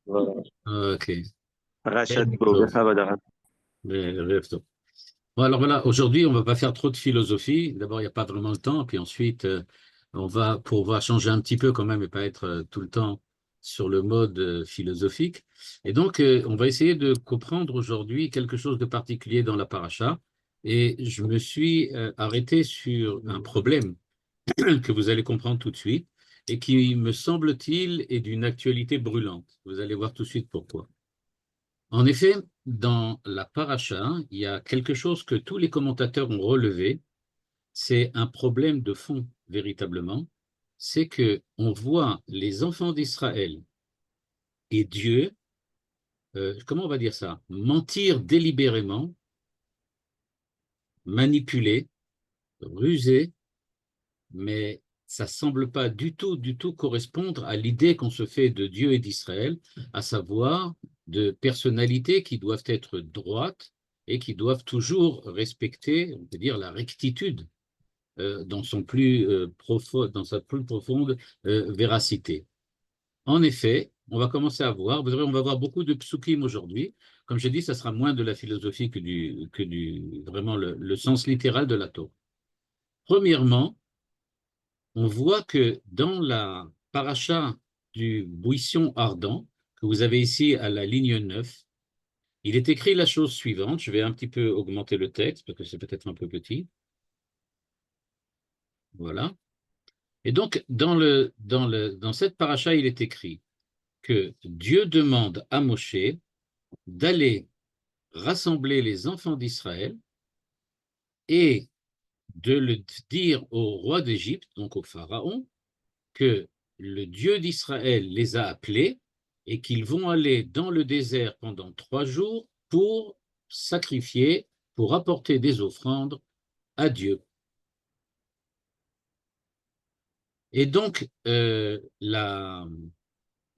Ok. Rachat Tov, Tov. Havadarat. Rêve Tov. Bon, alors voilà, aujourd'hui, on ne va pas faire trop de philosophie. D'abord, il n'y a pas vraiment le temps. Puis ensuite, pour pouvoir changer un petit peu quand même et pas être tout le temps sur le mode philosophique. Et donc, on va essayer de comprendre aujourd'hui quelque chose de particulier dans la paracha. Et je me suis arrêté sur un problème que vous allez comprendre tout de suite et qui, me semble-t-il, est d'une actualité brûlante. Vous allez voir tout de suite pourquoi. En effet, dans la paracha, il y a quelque chose que tous les commentateurs ont relevé, c'est un problème de fond, véritablement, c'est que on voit les enfants d'Israël et Dieu, comment on va dire ça, mentir délibérément, manipuler, ruser, mais ça semble pas du tout correspondre à l'idée qu'on se fait de Dieu et d'Israël, à savoir de personnalités qui doivent être droites et qui doivent toujours respecter, on peut dire, la rectitude dans sa plus profonde véracité. En effet, on va commencer à voir, vous verrez, on va voir beaucoup de psukim aujourd'hui. Comme j'ai dit, ça sera moins de la philosophie que vraiment le sens littéral de la Torah. Premièrement, on voit que dans la paracha du buisson ardent, que vous avez ici à la ligne 9, il est écrit la chose suivante. Je vais un petit peu augmenter le texte parce que c'est peut-être un peu petit. Voilà. Et donc, dans cette paracha, il est écrit que Dieu demande à Moshe d'aller rassembler les enfants d'Israël et de le dire au roi d'Égypte, donc au Pharaon, que le Dieu d'Israël les a appelés et qu'ils vont aller dans le désert pendant 3 jours pour sacrifier, pour apporter des offrandes à Dieu. Et donc, la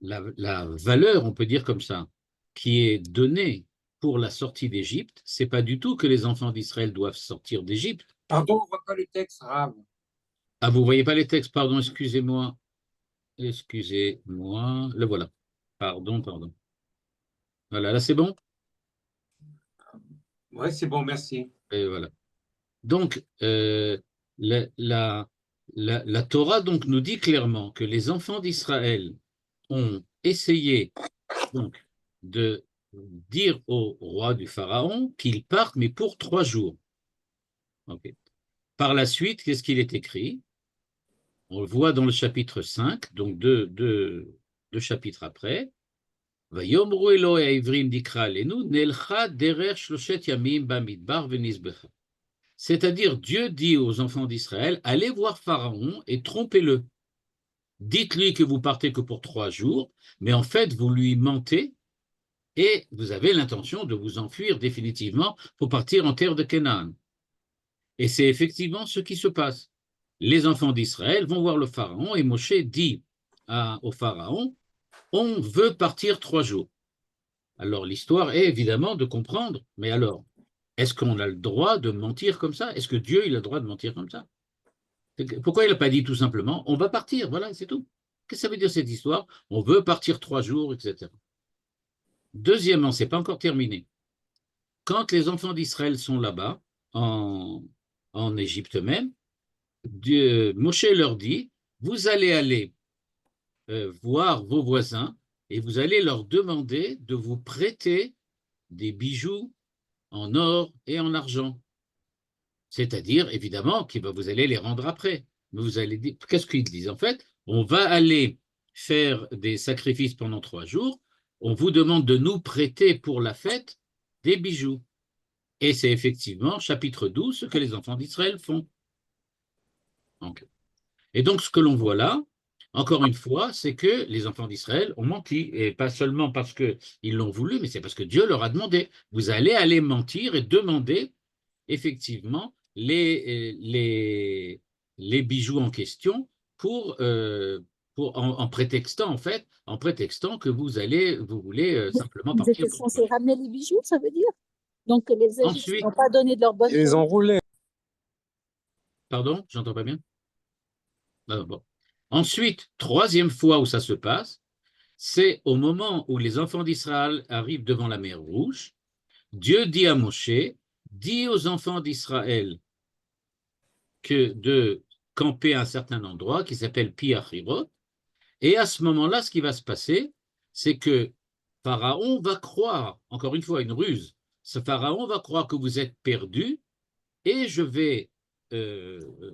valeur, on peut dire comme ça, qui est donnée pour la sortie d'Égypte, c'est pas du tout que les enfants d'Israël doivent sortir d'Égypte. Pardon, on voit pas le texte, Rav. Ah, vous voyez pas les textes, pardon, excusez-moi. Excusez-moi. Le voilà. Pardon. Voilà, là c'est bon? Oui, c'est bon, merci. Et voilà. Donc, la, la, la Torah donc, nous dit clairement que les enfants d'Israël ont essayé donc, de dire au roi du Pharaon qu'il parte, mais pour 3 jours. Okay. Par la suite, qu'est-ce qu'il est écrit? On le voit dans le chapitre 5, donc deux chapitres après. C'est-à-dire, Dieu dit aux enfants d'Israël, allez voir Pharaon et trompez-le. Dites-lui que vous partez que pour 3 jours, mais en fait, vous lui mentez et vous avez l'intention de vous enfuir définitivement pour partir en terre de Canaan. Et c'est effectivement ce qui se passe. Les enfants d'Israël vont voir le Pharaon et Moshe dit au Pharaon, on veut partir 3 jours. Alors l'histoire est évidemment de comprendre, mais alors, est-ce qu'on a le droit de mentir comme ça? Est-ce que Dieu il a le droit de mentir comme ça? Pourquoi il n'a pas dit tout simplement, on va partir, voilà, c'est tout. Qu'est-ce que ça veut dire cette histoire? On veut partir 3 jours, etc. Deuxièmement, c'est pas encore terminé. Quand les enfants d'Israël sont là-bas, en Égypte même, Moshe leur dit, vous allez aller voir vos voisins et vous allez leur demander de vous prêter des bijoux en or et en argent. C'est-à-dire, évidemment, que vous allez les rendre après. Mais vous allez dire, qu'est-ce qu'ils disent? En fait, on va aller faire des sacrifices pendant 3 jours. On vous demande de nous prêter pour la fête des bijoux. Et c'est effectivement, chapitre 12, ce que les enfants d'Israël font. Donc, et donc, ce que l'on voit là, encore une fois, c'est que les enfants d'Israël ont menti. Et pas seulement parce qu'ils l'ont voulu, mais c'est parce que Dieu leur a demandé. Vous allez aller mentir et demander effectivement les bijoux en question en prétextant, en fait, en prétextant que vous voulez simplement Ils partir étaient pour censés 3 jours. ramener les bijoux, ça veut dire? Donc les Égyptiens Ensuite, n'ont pas donné de leur bonne Ils les volonté. enroulaient. pardon, j'entends pas bien. Ah, bon. Ensuite, troisième fois où ça se passe, c'est au moment où les enfants d'Israël arrivent devant la mer Rouge, Dieu dit à Moshe, dis aux enfants d'Israël que de camper à un certain endroit qui s'appelle Pi-Hachirot, et à ce moment-là, ce qui va se passer, c'est que Pharaon va croire, encore une fois, une ruse, ce Pharaon va croire que vous êtes perdus, et je vais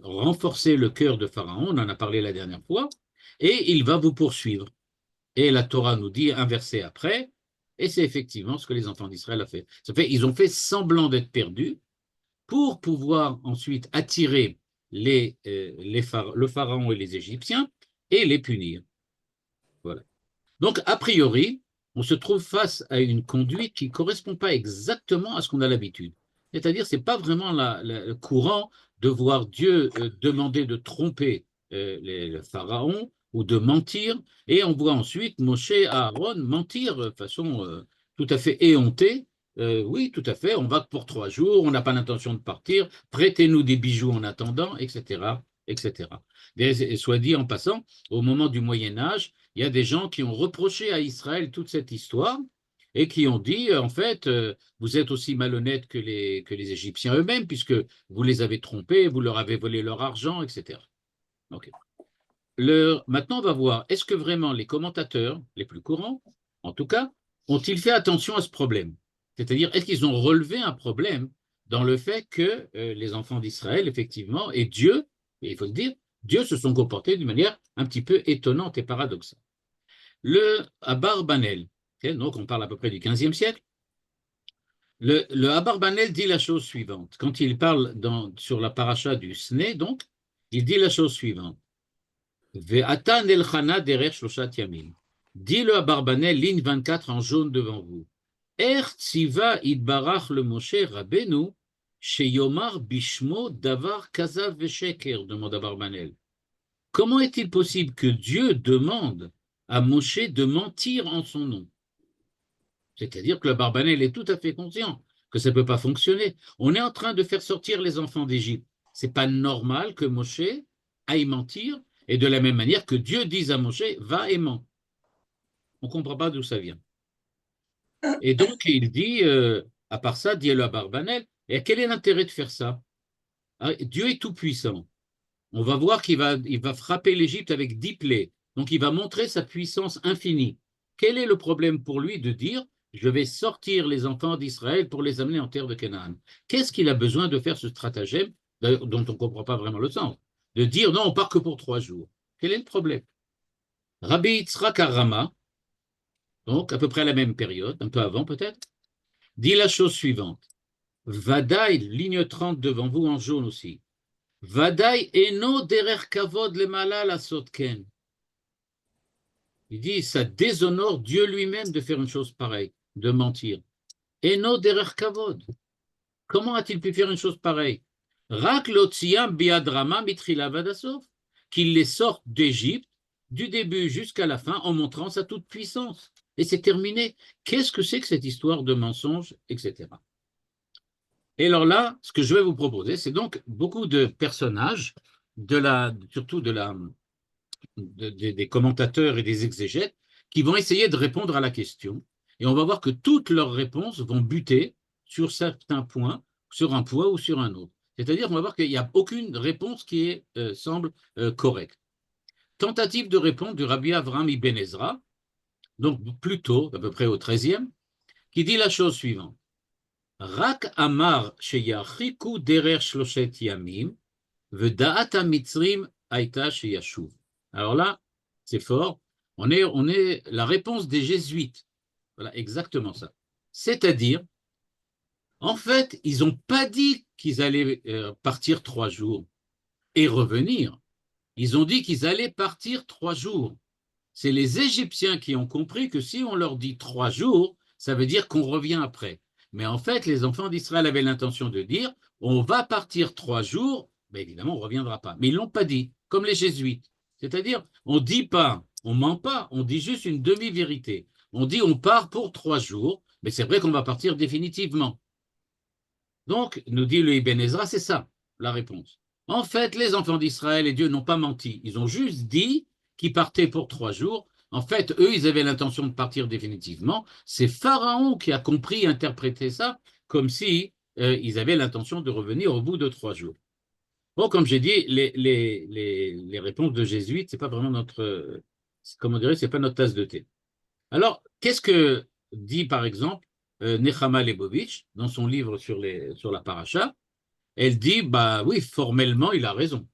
renforcer le cœur de Pharaon, on en a parlé la dernière fois, et il va vous poursuivre. Et la Torah nous dit un verset après, et c'est effectivement ce que les enfants d'Israël ont fait. Ils ont fait semblant d'être perdus pour pouvoir ensuite attirer le Pharaon et les Égyptiens et les punir. Voilà. Donc, a priori, on se trouve face à une conduite qui ne correspond pas exactement à ce qu'on a l'habitude. C'est-à-dire, ce n'est pas vraiment le courant de voir Dieu demander de tromper le Pharaon ou de mentir, et on voit ensuite Moshe et Aaron mentir de façon tout à fait éhontée. Oui, tout à fait, on va pour 3 jours, on n'a pas l'intention de partir, prêtez-nous des bijoux en attendant, etc., etc. Et soit dit en passant, au moment du Moyen-Âge, il y a des gens qui ont reproché à Israël toute cette histoire et qui ont dit, en fait, vous êtes aussi malhonnêtes que les Égyptiens eux-mêmes, puisque vous les avez trompés, vous leur avez volé leur argent, etc. Okay. Maintenant, on va voir, est-ce que vraiment les commentateurs, les plus courants, en tout cas, ont-ils fait attention à ce problème? C'est-à-dire, est-ce qu'ils ont relevé un problème dans le fait que les enfants d'Israël, effectivement, et Dieu, et il faut le dire, Dieu se sont comportés d'une manière un petit peu étonnante et paradoxale. Le Abarbanel, donc on parle à peu près du XVe siècle, le Abarbanel dit la chose suivante. Quand il parle sur la paracha du Sné, donc, il dit la chose suivante. Ve'ata nelchana derer shloshat yamim. Dit le Abarbanel, ligne 24 en jaune devant vous. Er tziva idbarach le Moshe Rabbeinu sheyomar bishmo davar kazav vesheker, demande Abarbanel. Comment est-il possible que Dieu demande à Moshe de mentir en son nom? C'est-à-dire que le Barbanel est tout à fait conscient que ça ne peut pas fonctionner. On est en train de faire sortir les enfants d'Égypte. Ce n'est pas normal que Moshe aille mentir, et de la même manière que Dieu dise à Moshe, va et ment. On ne comprend pas d'où ça vient. Et donc il dit, à part ça, dit le Barbanel, et quel est l'intérêt de faire ça? Dieu est tout puissant. On va voir qu'il va frapper l'Égypte avec 10 plaies. Donc, il va montrer sa puissance infinie. Quel est le problème pour lui de dire « Je vais sortir les enfants d'Israël pour les amener en terre de Canaan » Qu'est-ce qu'il a besoin de faire ce stratagème dont on ne comprend pas vraiment le sens? De dire « Non, on part que pour 3 jours ». Quel est le problème? Rabbi Yitzhak Arama, donc à peu près à la même période, un peu avant peut-être, dit la chose suivante. Vadaï, ligne 30 devant vous en jaune aussi. Vadaï eno derer kavod lemala la sotken. Il dit, ça déshonore Dieu lui-même de faire une chose pareille, de mentir. Eno derer kavod. Comment a-t-il pu faire une chose pareille? Rak lotziam biadrama mitrila vadasof. Qu'il les sorte d'Égypte du début jusqu'à la fin en montrant sa toute puissance. Et c'est terminé. Qu'est-ce que c'est que cette histoire de mensonge, etc. Et alors là, ce que je vais vous proposer, c'est donc beaucoup de personnages, surtout des commentateurs et des exégètes, qui vont essayer de répondre à la question. Et on va voir que toutes leurs réponses vont buter sur certains points, sur un point ou sur un autre. C'est-à-dire qu'on va voir qu'il n'y a aucune réponse qui semble correcte. Tentative de réponse du Rabbi Avraham Ibn Ezra, donc plus tôt, à peu près au XIIIe, qui dit la chose suivante. Rak amar sheyachiku derer shloshet yamim v'da'at hamitzrim haïta sheyashuv. Alors là, c'est fort. On est la réponse des jésuites. Voilà, exactement ça. C'est-à-dire, en fait, ils n'ont pas dit qu'ils allaient partir 3 jours et revenir. Ils ont dit qu'ils allaient partir 3 jours. C'est les Égyptiens qui ont compris que si on leur dit 3 jours, ça veut dire qu'on revient après. Mais en fait, les enfants d'Israël avaient l'intention de dire on va partir 3 jours, mais évidemment, on ne reviendra pas. Mais ils ne l'ont pas dit, comme les jésuites. C'est-à-dire, on ne dit pas, on ne ment pas, on dit juste une demi-vérité. On dit on part pour 3 jours, mais c'est vrai qu'on va partir définitivement. Donc, nous dit le Ibn Ezra, c'est ça, la réponse. En fait, les enfants d'Israël et Dieu n'ont pas menti. Ils ont juste dit qu'ils partaient pour 3 jours, En fait, eux, ils avaient l'intention de partir définitivement. C'est Pharaon qui a compris, interprété ça comme si ils avaient l'intention de revenir au bout de 3 jours. Bon, comme j'ai dit, les réponses de jésuites, c'est pas vraiment notre, comment dirais, c'est pas notre tasse de thé. Alors, qu'est-ce que dit, par exemple, Nechama Leibovitch dans son livre sur la paracha? Elle dit, bah oui, formellement, il a raison.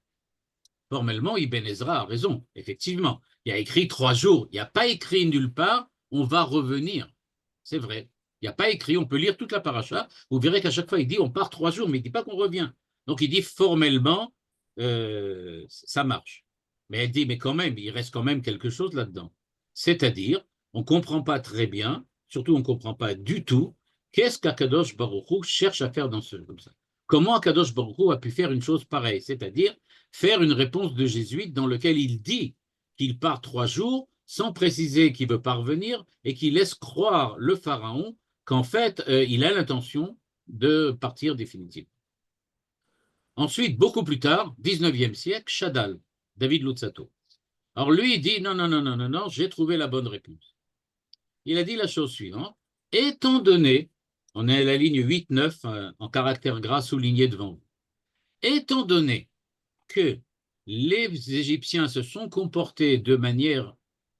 Formellement, Ibn Ezra a raison, effectivement. Il y a écrit 3 jours. Il n'y a pas écrit nulle part, on va revenir. C'est vrai. Il n'y a pas écrit, on peut lire toute la paracha. Vous verrez qu'à chaque fois, il dit on part 3 jours, mais il ne dit pas qu'on revient. Donc, il dit formellement, ça marche. Mais elle dit, mais quand même, il reste quand même quelque chose là-dedans. C'est-à-dire, on ne comprend pas très bien, surtout on ne comprend pas du tout, qu'est-ce qu'Akadosh Baruch Hu cherche à faire dans ce comme ça. Comment Akadosh Baruch Hu a pu faire une chose pareille, c'est-à-dire faire une réponse de jésuite dans laquelle il dit qu'il part 3 jours sans préciser qu'il veut parvenir et qu'il laisse croire le pharaon qu'en fait, il a l'intention de partir définitivement. Ensuite, beaucoup plus tard, 19e siècle, Shadal, David Luzzatto. Alors lui, il dit non, j'ai trouvé la bonne réponse. Il a dit la chose suivante, étant donné, on est à la ligne 8-9 en caractère gras souligné devant vous, étant donné que les Égyptiens se sont comportés de manière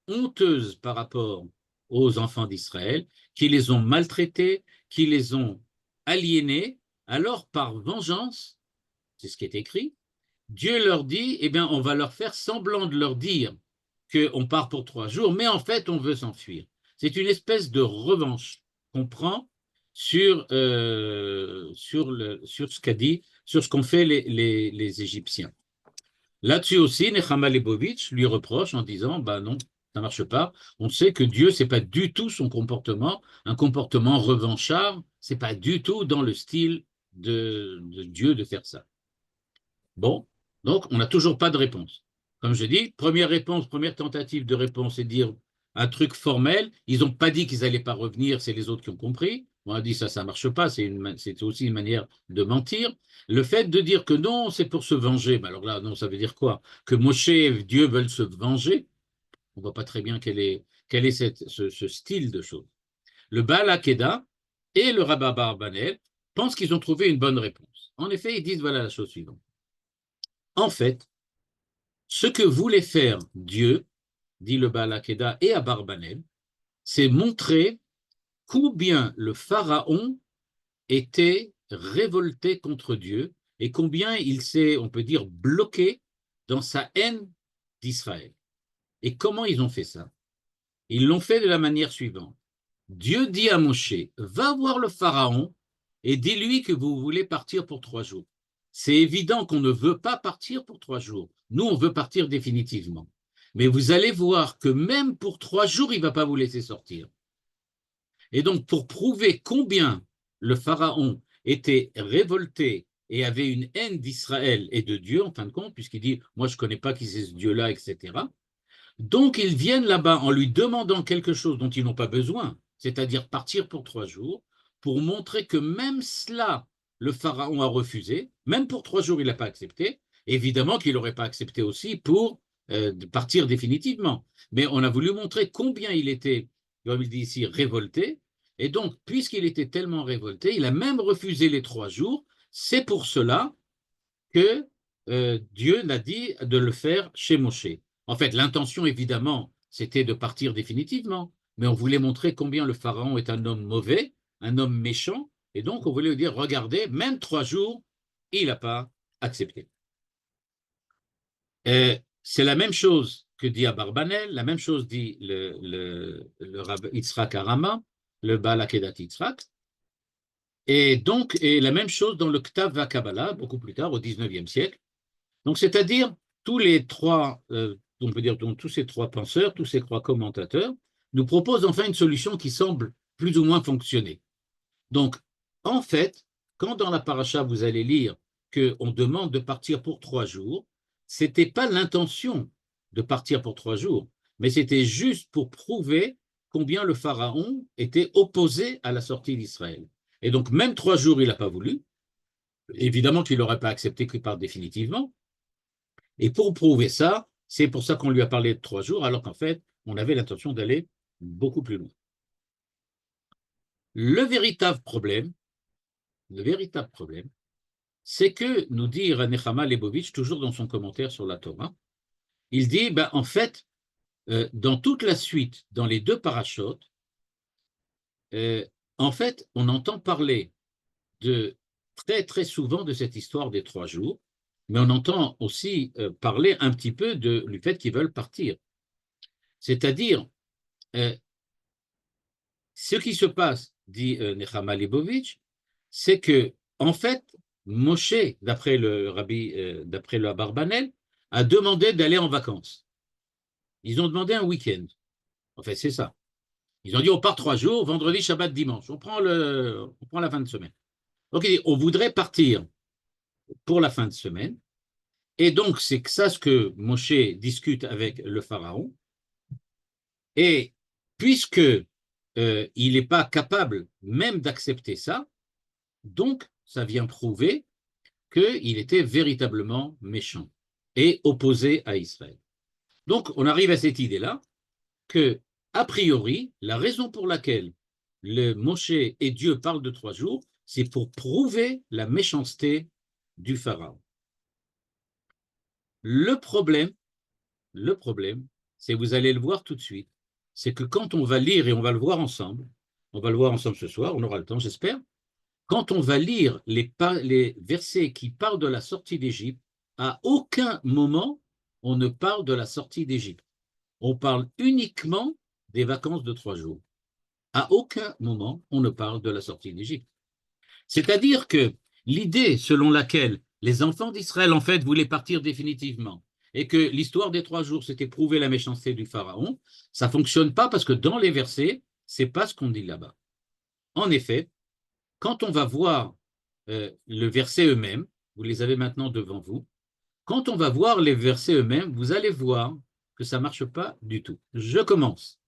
honteuse par rapport aux enfants d'Israël, qui les ont maltraités, qui les ont aliénés, alors par vengeance, c'est ce qui est écrit, Dieu leur dit, eh bien, on va leur faire semblant de leur dire qu'on part pour 3 jours, mais en fait, on veut s'enfuir. C'est une espèce de revanche qu'on prend sur ce qu'a dit, sur ce qu'ont fait les Égyptiens. Là-dessus aussi, Nechama Leibovitch lui reproche en disant, bah non, ça ne marche pas. On sait que Dieu, ce n'est pas du tout son comportement, un comportement revanchard, ce n'est pas du tout dans le style de Dieu de faire ça. Bon, donc on n'a toujours pas de réponse. Comme je dis, première réponse, première tentative de réponse, c'est dire un truc formel. Ils n'ont pas dit qu'ils n'allaient pas revenir, c'est les autres qui ont compris. On a dit ça ne marche pas, c'est aussi une manière de mentir. Le fait de dire que non, c'est pour se venger, alors là, non, ça veut dire quoi? Que Moshe et Dieu veulent se venger? On ne voit pas très bien quel est ce style de choses. Le Baal Hakeda et le Rabbah Barbanel pensent qu'ils ont trouvé une bonne réponse. En effet, ils disent voilà la chose suivante. En fait, ce que voulait faire Dieu, dit le Baal Hakeda et Abarbanel, c'est montrer combien le pharaon était révolté contre Dieu et combien il s'est, on peut dire, bloqué dans sa haine d'Israël. Et comment ils ont fait ça? Ils l'ont fait de la manière suivante. Dieu dit à Moshe, va voir le pharaon et dis-lui que vous voulez partir pour 3 jours. C'est évident qu'on ne veut pas partir pour 3 jours. Nous, on veut partir définitivement. Mais vous allez voir que même pour 3 jours, il ne va pas vous laisser sortir. Et donc, pour prouver combien le pharaon était révolté et avait une haine d'Israël et de Dieu, en fin de compte, puisqu'il dit, moi, je ne connais pas qui c'est ce Dieu-là, etc. Donc, ils viennent là-bas en lui demandant quelque chose dont ils n'ont pas besoin, c'est-à-dire partir pour 3 jours, pour montrer que même cela, le pharaon a refusé, même pour 3 jours, il n'a pas accepté. Évidemment qu'il n'aurait pas accepté aussi pour partir définitivement. Mais on a voulu montrer combien il était, comme il dit ici, révolté. Et donc, puisqu'il était tellement révolté, il a même refusé les 3 jours. C'est pour cela que Dieu l'a dit de le faire chez Moshe. En fait, l'intention, évidemment, c'était de partir définitivement. Mais on voulait montrer combien le pharaon est un homme mauvais, un homme méchant. Et donc, on voulait lui dire, regardez, même 3 jours, il n'a pas accepté. C'est la même chose que dit Abarbanel, la même chose dit le Rav Yitzhak Arama, le Baal Hakedat Yitzhak, et donc et la même chose dans le Ktav VaKabbalah, beaucoup plus tard, au 19e siècle. Donc, c'est-à-dire, tous les trois, on peut dire, donc, tous ces trois penseurs, tous ces trois commentateurs, nous proposent enfin une solution qui semble plus ou moins fonctionner. Donc, en fait, quand dans la paracha, vous allez lire qu'on demande de partir pour 3 jours, ce n'était pas l'intention de partir pour 3 jours, mais c'était juste pour prouver combien le pharaon était opposé à la sortie d'Israël. Et donc, même 3 jours, il n'a pas voulu. Évidemment qu'il n'aurait pas accepté qu'il parte définitivement. Et pour prouver ça, c'est pour ça qu'on lui a parlé de 3 jours, alors qu'en fait, on avait l'intention d'aller beaucoup plus loin. Le véritable problème, c'est que, nous dit Nechama Leibovitch, toujours dans son commentaire sur la Torah, il dit, en fait, dans toute la suite, dans les 2 parashotes, en fait, on entend parler très, très souvent de cette histoire des 3 jours, mais on entend aussi parler un petit peu du fait qu'ils veulent partir. C'est-à-dire, ce qui se passe, dit Nechama Leibovitch, c'est que, en fait, Moshe, d'après le Abarbanel, a demandé d'aller en vacances. Ils ont demandé un week-end. En fait, c'est ça. Ils ont dit, on part 3 jours, vendredi, Shabbat, dimanche. On prend la fin de semaine. Donc, on voudrait partir pour la fin de semaine. Et donc, c'est ça ce que Moshe discute avec le pharaon. Et puisque il n'est pas capable même d'accepter ça, donc ça vient prouver qu'il était véritablement méchant et opposé à Israël. Donc, on arrive à cette idée-là que, a priori, la raison pour laquelle le Moshe et Dieu parlent de 3 jours, c'est pour prouver la méchanceté du pharaon. Le problème, c'est, vous allez le voir tout de suite, c'est que quand on va lire, et on va le voir ensemble ce soir, on aura le temps, j'espère, quand on va lire les versets qui parlent de la sortie d'Égypte, à aucun moment on ne parle de la sortie d'Égypte. On parle uniquement des vacances de 3 jours. À aucun moment on ne parle de la sortie d'Égypte. C'est-à-dire que l'idée selon laquelle les enfants d'Israël, en fait, voulaient partir définitivement, et que l'histoire des 3 jours, c'était prouver la méchanceté du pharaon, ça ne fonctionne pas parce que dans les versets, ce n'est pas ce qu'on dit là-bas. En effet, quand on va voir le verset eux-mêmes, vous les avez maintenant devant vous, quand on va voir les versets eux-mêmes, vous allez voir que ça ne marche pas du tout. Je commence.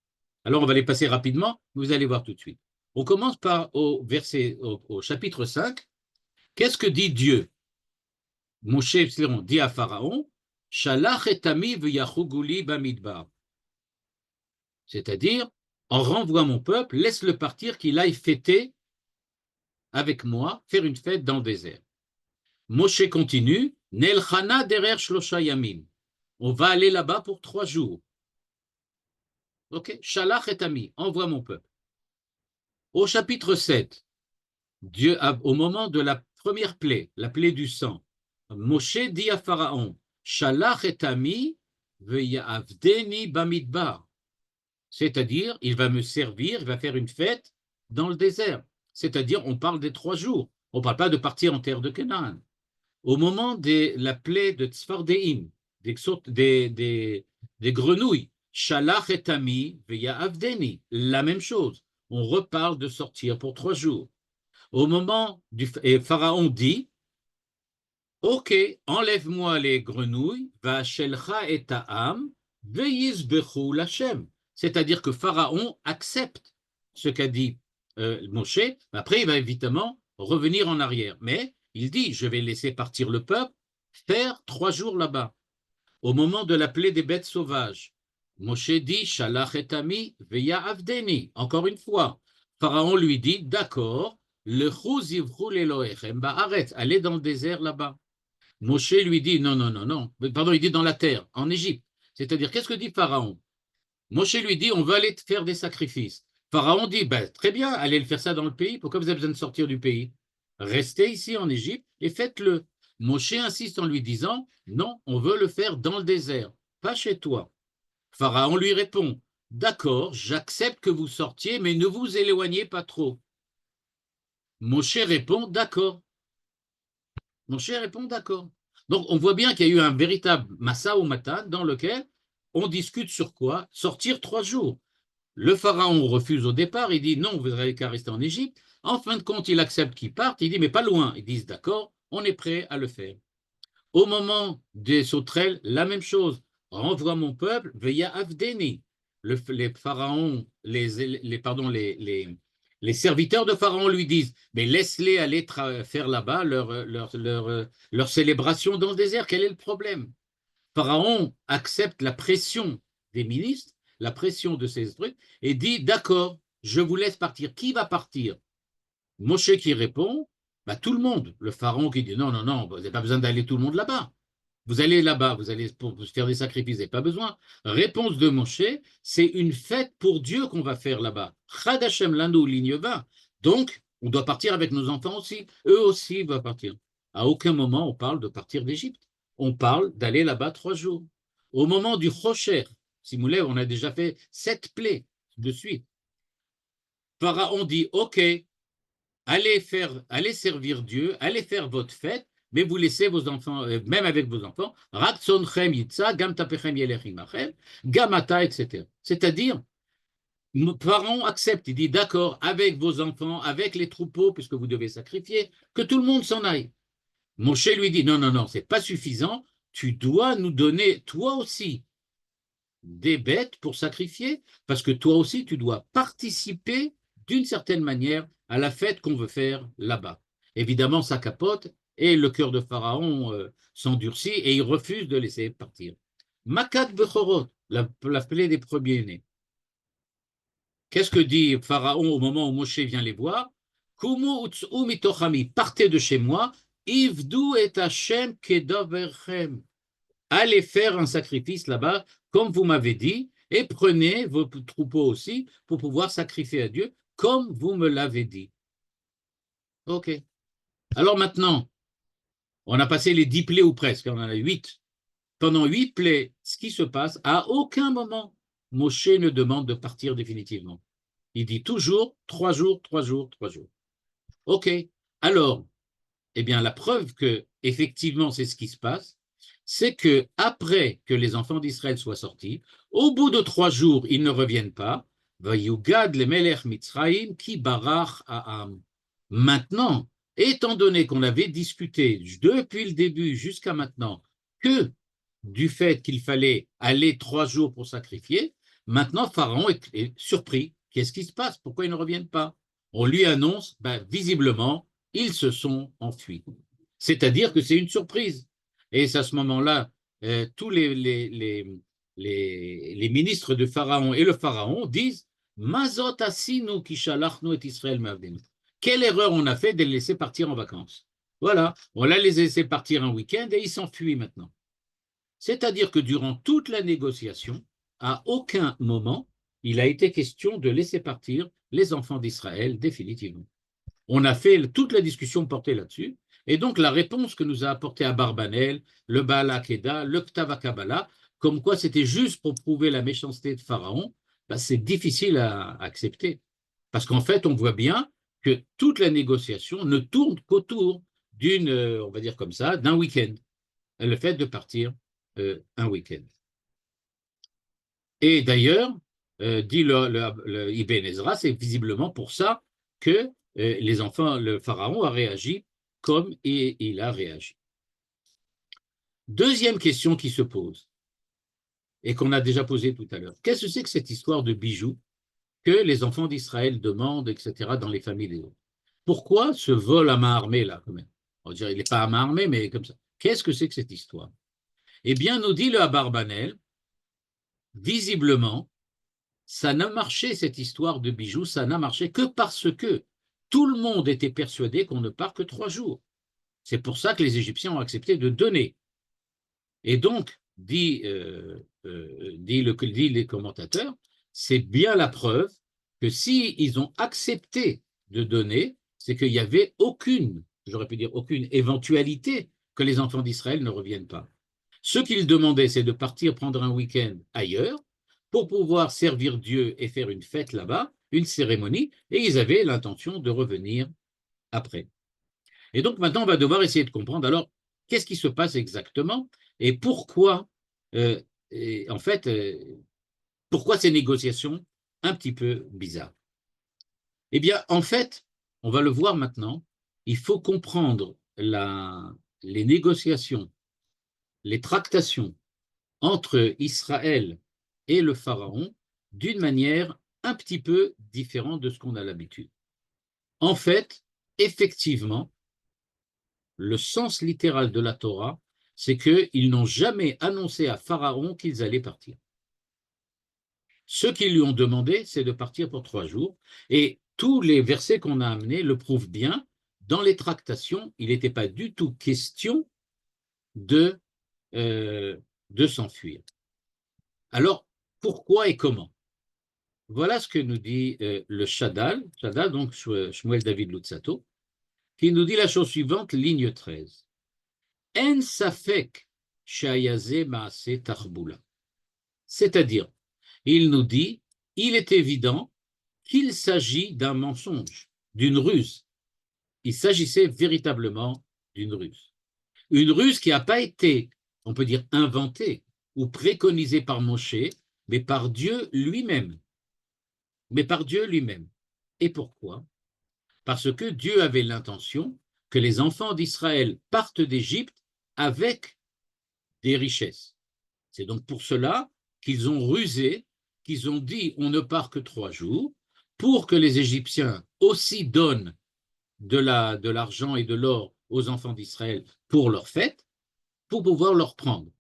Alors, on va les passer rapidement, vous allez voir tout de suite. On commence au chapitre 5. Qu'est-ce que dit Dieu? Moshe dit à Pharaon, Shalach et ami v'yachuguli bamidbar. C'est-à-dire, en renvoie mon peuple, laisse-le partir, qu'il aille fêter avec moi, faire une fête dans le désert. Moshe continue, Nelchana derer shlosha yamim. On va aller là-bas pour 3 jours. Ok, Shalach et ami, envoie mon peuple. Au chapitre 7, Dieu, au moment de la première plaie, la plaie du sang, Moshe dit à Pharaon, Shalach et ami ve'yavdeni bamidbar. C'est-à-dire, il va me servir, il va faire une fête dans le désert. C'est-à-dire, on parle des 3 jours. On ne parle pas de partir en terre de Canaan. Au moment de la plaie de Tzfardéim, des grenouilles, Shalach et ami ve'yavdeni, la même chose. On reparle de sortir pour 3 jours. Au moment et Pharaon dit, ok, enlève-moi les grenouilles, va'ashelcha et ta'am, ve'yizbechu l'Hashem. C'est-à-dire que Pharaon accepte ce qu'a dit Moshe. Après, il va évidemment revenir en arrière. Mais il dit, je vais laisser partir le peuple, faire 3 jours là-bas. Au moment de la plaie des bêtes sauvages, Moshe dit, Shalach et ami veya avdeni. Encore une fois, Pharaon lui dit, d'accord, le chuz yivru l'Elohechem ba'aretz, allez dans le désert là-bas. Moshe lui dit, non. Pardon, il dit dans la terre, en Égypte. C'est-à-dire, qu'est-ce que dit Pharaon? Moshe lui dit, on va aller faire des sacrifices. Pharaon dit, très bien, allez le faire ça dans le pays. Pourquoi vous avez besoin de sortir du pays? Restez ici en Égypte et faites-le. Moshe insiste en lui disant, non, on veut le faire dans le désert, pas chez toi. Pharaon lui répond, d'accord, j'accepte que vous sortiez, mais ne vous éloignez pas trop. Moshe répond, d'accord. Donc, on voit bien qu'il y a eu un véritable massa ou matan dans lequel on discute sur quoi? Sortir 3 jours. Le pharaon refuse au départ, il dit non, vous n'avez qu'à rester en Égypte. En fin de compte, il accepte qu'ils partent, il dit mais pas loin. Ils disent d'accord, on est prêt à le faire. Au moment des sauterelles, la même chose. Renvoie mon peuple, veya avdeni. Les pharaons, les serviteurs de Pharaon lui disent mais laisse-les aller faire là-bas leur célébration dans le désert. Quel est le problème? Pharaon accepte la pression des ministres la pression de ces trucs, et dit, d'accord, je vous laisse partir. Qui va partir? Moshe qui répond, bah, tout le monde. Le pharaon qui dit, non, non, non, vous n'avez pas besoin d'aller tout le monde là-bas. Vous allez là-bas, vous allez pour faire des sacrifices, vous n'avez pas besoin. Réponse de Moshe, c'est une fête pour Dieu qu'on va faire là-bas. Chad Hashem lanu ligne 20. Donc, on doit partir avec nos enfants aussi. Eux aussi vont partir. À aucun moment, on parle de partir d'Égypte. On parle d'aller là-bas 3 jours. Au moment du Rocher, si vous voulez, on a déjà fait 7 plaies de suite. Pharaon dit, OK, allez servir Dieu, allez faire votre fête, mais vous laissez vos enfants, même avec vos enfants, Ratzonchem Yitza, Gam Tapechem Yelech Imachem, Gamata, etc. C'est-à-dire, Pharaon accepte, il dit d'accord, avec vos enfants, avec les troupeaux, puisque vous devez sacrifier, que tout le monde s'en aille. Moshe lui dit non, non, non, c'est pas suffisant, tu dois nous donner, toi aussi, des bêtes pour sacrifier, parce que toi aussi, tu dois participer d'une certaine manière à la fête qu'on veut faire là-bas. Évidemment, ça capote et le cœur de Pharaon s'endurcit et il refuse de laisser partir. Makat Bechorot, la plaie des premiers-nés. Qu'est-ce que dit Pharaon au moment où Moshe vient les voir? Kumu utsu mitochami, partez de chez moi, ivdu et Hashem kedoverchem. Allez faire un sacrifice là-bas, comme vous m'avez dit, et prenez vos troupeaux aussi pour pouvoir sacrifier à Dieu, comme vous me l'avez dit. OK. Alors maintenant, on a passé les 10 plaies ou presque, on en a 8. Pendant 8 plaies, ce qui se passe, à aucun moment, Moshe ne demande de partir définitivement. Il dit toujours 3 jours, 3 jours, 3 jours. OK. Alors, eh bien, la preuve que, effectivement, c'est ce qui se passe, c'est que après que les enfants d'Israël soient sortis, au bout de 3 jours, ils ne reviennent pas. Vayugad le melech Mitzraïm ki barach ha'am. Maintenant, étant donné qu'on avait discuté depuis le début jusqu'à maintenant que du fait qu'il fallait aller 3 jours pour sacrifier, maintenant Pharaon est surpris. Qu'est-ce qui se passe? Pourquoi ils ne reviennent pas? On lui annonce, visiblement, ils se sont enfuis. C'est-à-dire que c'est une surprise. Et c'est à ce moment-là, tous les ministres de Pharaon et le Pharaon disent Mazot asinu kishalachnu et Israël ma'avdenu. Quelle erreur on a fait de les laisser partir en vacances. Voilà, on l'a laissé partir un week-end et ils s'enfuient maintenant. C'est-à-dire que durant toute la négociation, à aucun moment, il a été question de laisser partir les enfants d'Israël définitivement. On a fait toute la discussion portée là-dessus, et donc la réponse que nous a apportée à Barbanel, le Baal Akeda, le Ktav HaKabbalah, comme quoi c'était juste pour prouver la méchanceté de Pharaon, c'est difficile à accepter. Parce qu'en fait, on voit bien que toute la négociation ne tourne qu'autour d'une, on va dire comme ça, d'un week-end. Le fait de partir un week-end. Et d'ailleurs, dit le Ibn Ezra, c'est visiblement pour ça que les enfants, le pharaon a réagi comme il a réagi. Deuxième question qui se pose, et qu'on a déjà posée tout à l'heure. Qu'est-ce que c'est que cette histoire de bijoux que les enfants d'Israël demandent, etc., dans les familles des autres? Pourquoi ce vol à main armée, là, quand même? On dirait qu'il n'est pas à main armée, mais comme ça. Qu'est-ce que c'est que cette histoire? Eh bien, nous dit le Abarbanel, visiblement, ça n'a marché, cette histoire de bijoux, ça n'a marché que parce que tout le monde était persuadé qu'on ne part que 3 jours. C'est pour ça que les Égyptiens ont accepté de donner. Et donc, dit les commentateurs, c'est bien la preuve que s'ils ont accepté de donner, c'est qu'il n'y avait aucune, j'aurais pu dire aucune éventualité que les enfants d'Israël ne reviennent pas. Ce qu'ils demandaient, c'est de partir prendre un week-end ailleurs pour pouvoir servir Dieu et faire une fête là-bas, une cérémonie, et ils avaient l'intention de revenir après. Et donc maintenant, on va devoir essayer de comprendre alors qu'est-ce qui se passe exactement et pourquoi, pourquoi ces négociations un petit peu bizarres. Eh bien, en fait, on va le voir maintenant, il faut comprendre les négociations, les tractations entre Israël et le pharaon d'une manière un petit peu différente de ce qu'on a l'habitude. En fait, effectivement, le sens littéral de la Torah, c'est qu'ils n'ont jamais annoncé à Pharaon qu'ils allaient partir. Ce qu'ils lui ont demandé, c'est de partir pour 3 jours. Et tous les versets qu'on a amenés le prouvent bien. Dans les tractations, il n'était pas du tout question de s'enfuir. Alors, pourquoi et comment? Voilà ce que nous dit le Shadal, donc Shmuel David Lutzato, qui nous dit la chose suivante, ligne 13. En safek shayaze maase tarbula. C'est-à-dire, il nous dit, il est évident qu'il s'agit d'un mensonge, d'une ruse. Il s'agissait véritablement d'une ruse. Une ruse qui n'a pas été, on peut dire, inventée ou préconisée par Moshe, mais par Dieu lui-même. Et pourquoi? Parce que Dieu avait l'intention que les enfants d'Israël partent d'Égypte avec des richesses. C'est donc pour cela qu'ils ont rusé, qu'ils ont dit on ne part que 3 jours, pour que les Égyptiens aussi donnent de l'argent et de l'or aux enfants d'Israël pour leur fête, pour pouvoir leur prendre.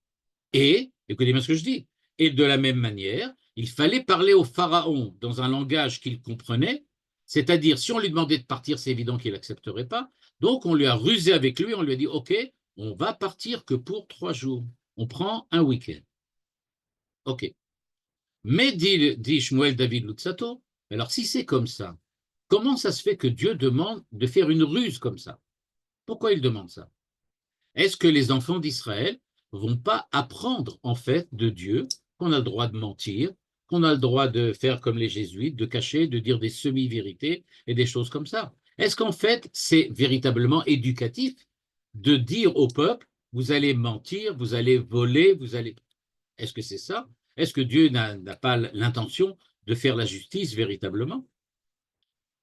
Et, écoutez bien ce que je dis, et de la même manière, il fallait parler au pharaon dans un langage qu'il comprenait, c'est-à-dire si on lui demandait de partir, c'est évident qu'il n'accepterait pas, donc on lui a rusé avec lui, on lui a dit ok, on va partir que pour 3 jours, on prend un week-end. Ok. Mais dit Shmuel David Lutzato, alors si c'est comme ça, comment ça se fait que Dieu demande de faire une ruse comme ça? Pourquoi il demande ça? Est-ce que les enfants d'Israël ne vont pas apprendre en fait de Dieu qu'on a le droit de mentir, qu'on a le droit de faire comme les jésuites, de cacher, de dire des semi-vérités et des choses comme ça? Est-ce qu'en fait c'est véritablement éducatif de dire au peuple, vous allez mentir, vous allez voler, vous allez... Est-ce que c'est ça? Est-ce que Dieu n'a pas l'intention de faire la justice véritablement?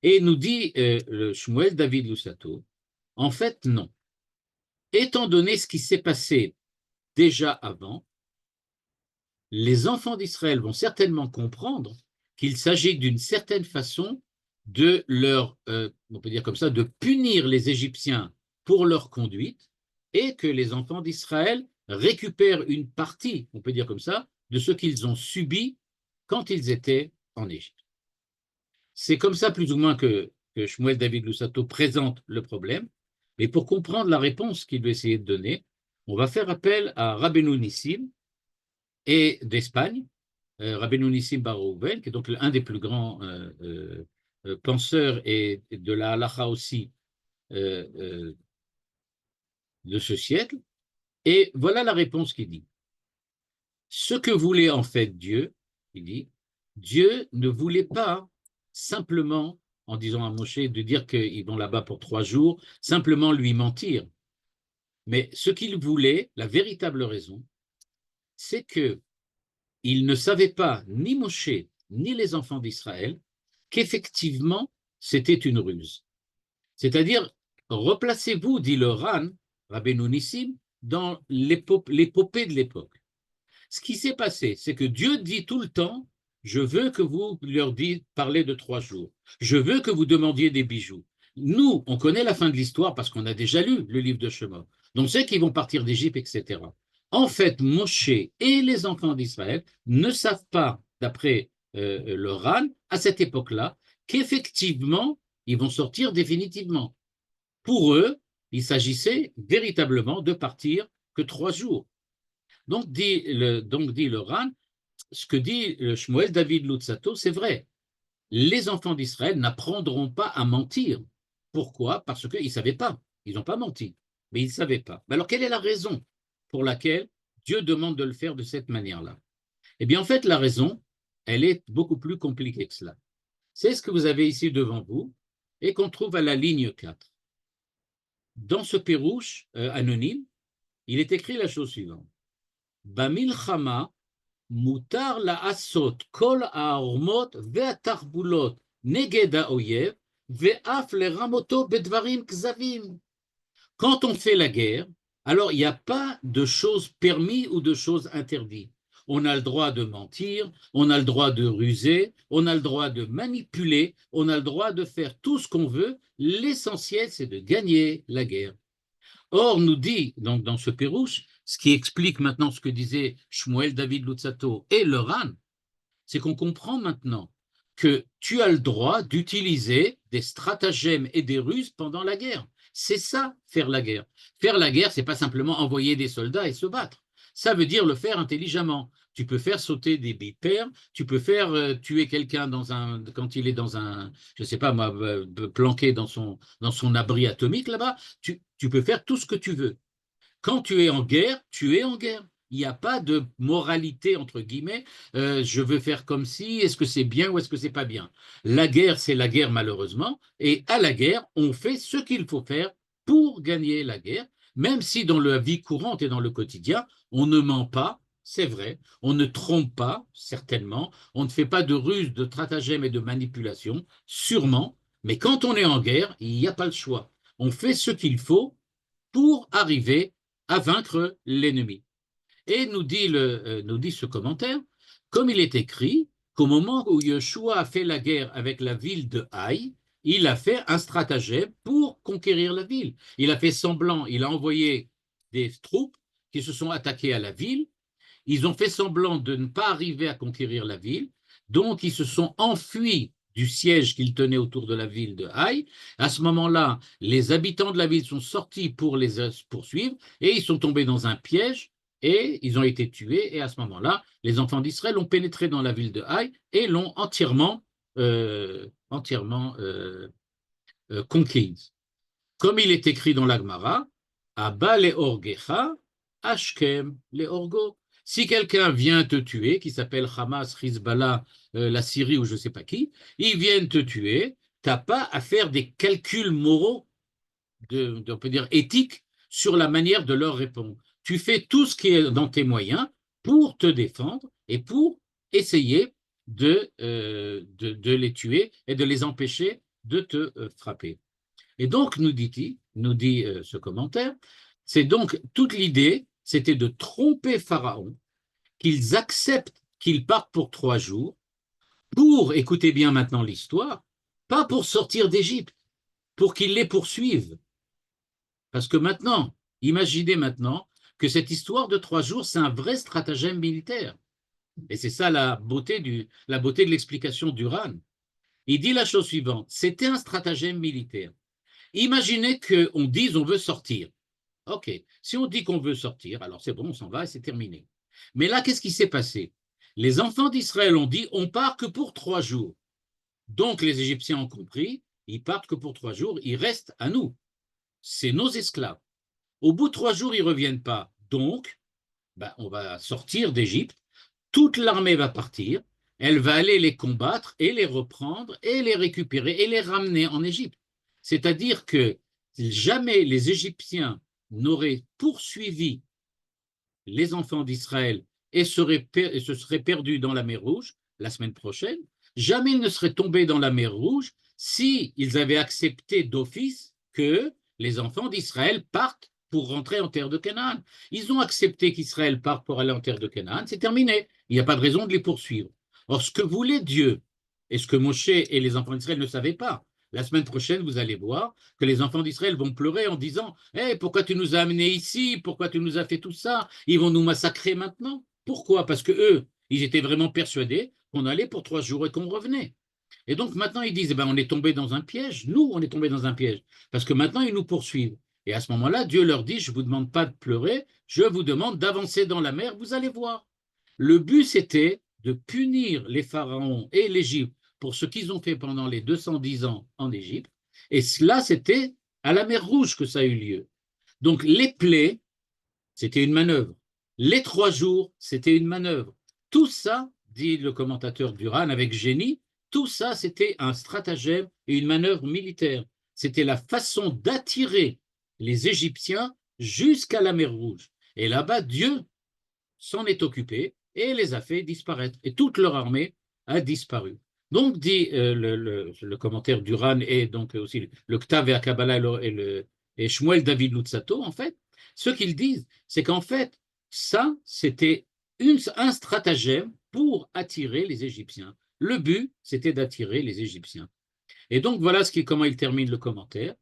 Et nous dit le Shmuel David Lutzato, en fait non. Étant donné ce qui s'est passé déjà avant, les enfants d'Israël vont certainement comprendre qu'il s'agit d'une certaine façon de leur, on peut dire comme ça, de punir les Égyptiens pour leur conduite et que les enfants d'Israël récupèrent une partie, on peut dire comme ça, de ce qu'ils ont subi quand ils étaient en Égypte. C'est comme ça plus ou moins que Shmuel David Lutzato présente le problème, mais pour comprendre la réponse qu'il veut essayer de donner, on va faire appel à Rabbeinu Nissim et d'Espagne, Rabbeinu Nissim bar Reuven, qui est donc un des plus grands penseurs et de la halacha aussi de ce siècle. Et voilà la réponse qu'il dit. Ce que voulait en fait Dieu, il dit, Dieu ne voulait pas simplement, en disant à Moshe de dire qu'ils vont là-bas pour 3 jours, simplement lui mentir. Mais ce qu'il voulait, la véritable raison, c'est qu'il ne savait pas, ni Moshe, ni les enfants d'Israël, qu'effectivement, c'était une ruse. C'est-à-dire, replacez-vous, dit le Ran, Rabbeinu Nissim, dans l'épopée de l'époque. Ce qui s'est passé, c'est que Dieu dit tout le temps, je veux que vous leur parlez de 3 jours. Je veux que vous demandiez des bijoux. Nous, on connaît la fin de l'histoire parce qu'on a déjà lu le livre de Shemot. Donc, on sait qu'ils vont partir d'Égypte, etc. En fait, Moshe et les enfants d'Israël ne savent pas, d'après le Ran, à cette époque-là, qu'effectivement, ils vont sortir définitivement. Pour eux, il s'agissait véritablement de partir que 3 jours. Donc dit le Ran, ce que dit le Shmuel David Lutzato, c'est vrai. Les enfants d'Israël n'apprendront pas à mentir. Pourquoi? Parce qu'ils ne savaient pas. Ils n'ont pas menti, mais ils ne savaient pas. Alors, quelle est la raison pour laquelle Dieu demande de le faire de cette manière-là? Eh bien, en fait, la raison, elle est beaucoup plus compliquée que cela. C'est ce que vous avez ici devant vous et qu'on trouve à la ligne 4. Dans ce pérouche anonyme, il est écrit la chose suivante. Bamilchama, mutar la'asot kol ha'ormot ve'atarbulot neged ha'oyev ve'af leramoto bedvarim kzavim. Quand on fait la guerre, alors il n'y a pas de choses permises ou de choses interdites. On a le droit de mentir, on a le droit de ruser, on a le droit de manipuler, on a le droit de faire tout ce qu'on veut. L'essentiel, c'est de gagner la guerre. Or, nous dit donc dans ce pérouche, ce qui explique maintenant ce que disait Shmuel David Lutzato et le Ran, c'est qu'on comprend maintenant que tu as le droit d'utiliser des stratagèmes et des ruses pendant la guerre. C'est ça, faire la guerre. Faire la guerre, c'est pas simplement envoyer des soldats et se battre. Ça veut dire le faire intelligemment. Tu peux faire sauter des bipères, tu peux faire tuer quelqu'un quand il est dans un, je sais pas moi, planqué dans son abri atomique là-bas. Tu peux faire tout ce que tu veux. Quand tu es en guerre, tu es en guerre. Il n'y a pas de moralité, entre guillemets, je veux faire comme si, est-ce que c'est bien ou est-ce que c'est pas bien. La guerre, c'est la guerre malheureusement, et à la guerre, on fait ce qu'il faut faire pour gagner la guerre, même si dans la vie courante et dans le quotidien, on ne ment pas, c'est vrai, on ne trompe pas, certainement, on ne fait pas de ruse, de stratagème et de manipulation, sûrement, mais quand on est en guerre, il n'y a pas le choix. On fait ce qu'il faut pour arriver à vaincre l'ennemi. Et nous dit ce commentaire, comme il est écrit, qu'au moment où Yeshua a fait la guerre avec la ville de Haï, il a fait un stratagème pour conquérir la ville. Il a fait semblant, il a envoyé des troupes qui se sont attaquées à la ville. Ils ont fait semblant de ne pas arriver à conquérir la ville, donc ils se sont enfuis du siège qu'ils tenaient autour de la ville de Haï. À ce moment-là, les habitants de la ville sont sortis pour les poursuivre et ils sont tombés dans un piège et ils ont été tués. Et à ce moment-là, les enfants d'Israël ont pénétré dans la ville de Haï et l'ont entièrement conquise. Comme il est écrit dans l'Agmara, Abba le orgecha, Ashkem le orgo. Si quelqu'un vient te tuer, qui s'appelle Hamas, Hezbollah, la Syrie ou je ne sais pas qui, ils viennent te tuer, tu n'as pas à faire des calculs moraux, on peut dire éthiques, sur la manière de leur répondre. Tu fais tout ce qui est dans tes moyens pour te défendre et pour essayer de les tuer et de les empêcher de te frapper. Et donc, nous dit ce commentaire, c'est donc toute l'idée, c'était de tromper Pharaon, qu'ils acceptent qu'ils partent pour 3 jours, pour, écoutez bien maintenant l'histoire, pas pour sortir d'Égypte, pour qu'ils les poursuivent. Parce que maintenant, imaginez maintenant que cette histoire de 3 jours, c'est un vrai stratagème militaire. Et c'est ça la beauté de l'explication d'Uran. Il dit la chose suivante, c'était un stratagème militaire. Imaginez qu'on dise on veut sortir. OK, si on dit qu'on veut sortir, alors c'est bon, on s'en va et c'est terminé. Mais là, qu'est-ce qui s'est passé? Les enfants d'Israël ont dit on part que pour 3 jours. Donc les Égyptiens ont compris, ils partent que pour 3 jours, ils restent à nous. C'est nos esclaves. Au bout de 3 jours, ils ne reviennent pas. Donc, on va sortir d'Égypte, toute l'armée va partir, elle va aller les combattre et les reprendre et les récupérer et les ramener en Égypte. C'est-à-dire que jamais les Égyptiens n'auraient poursuivi les enfants d'Israël et se seraient perdus dans la mer Rouge la semaine prochaine. Jamais ils ne seraient tombés dans la mer Rouge s'ils avaient accepté d'office que les enfants d'Israël partent pour rentrer en terre de Canaan. Ils ont accepté qu'Israël parte pour aller en terre de Canaan, c'est terminé. Il n'y a pas de raison de les poursuivre. Or, ce que voulait Dieu, et ce que Moshe et les enfants d'Israël ne savaient pas, la semaine prochaine, vous allez voir que les enfants d'Israël vont pleurer en disant hey, pourquoi tu nous as amenés ici? Pourquoi tu nous as fait tout ça? Ils vont nous massacrer maintenant. Pourquoi? Parce que eux, ils étaient vraiment persuadés qu'on allait pour 3 jours et qu'on revenait. Et donc maintenant, ils disent on est tombé dans un piège. Nous, on est tombé dans un piège. Parce que maintenant, ils nous poursuivent. Et à ce moment-là, Dieu leur dit je ne vous demande pas de pleurer, je vous demande d'avancer dans la mer, vous allez voir. Le but, c'était de punir les pharaons et l'Égypte pour ce qu'ils ont fait pendant les 210 ans en Égypte. Et cela, c'était à la mer Rouge que ça a eu lieu. Donc les plaies, c'était une manœuvre. Les 3 jours, c'était une manœuvre. Tout ça, dit le commentateur d'Uran avec génie, tout ça, c'était un stratagème et une manœuvre militaire. C'était la façon d'attirer les Égyptiens jusqu'à la mer Rouge. Et là-bas, Dieu s'en est occupé et les a fait disparaître. Et toute leur armée a disparu. Donc, dit le commentaire d'Uran et donc aussi le Ktav et Akabala et Shmuel David Lutzato, en fait, ce qu'ils disent, c'est qu'en fait, ça, c'était un stratagème pour attirer les Égyptiens. Le but, c'était d'attirer les Égyptiens. Et donc, voilà comment il termine le commentaire.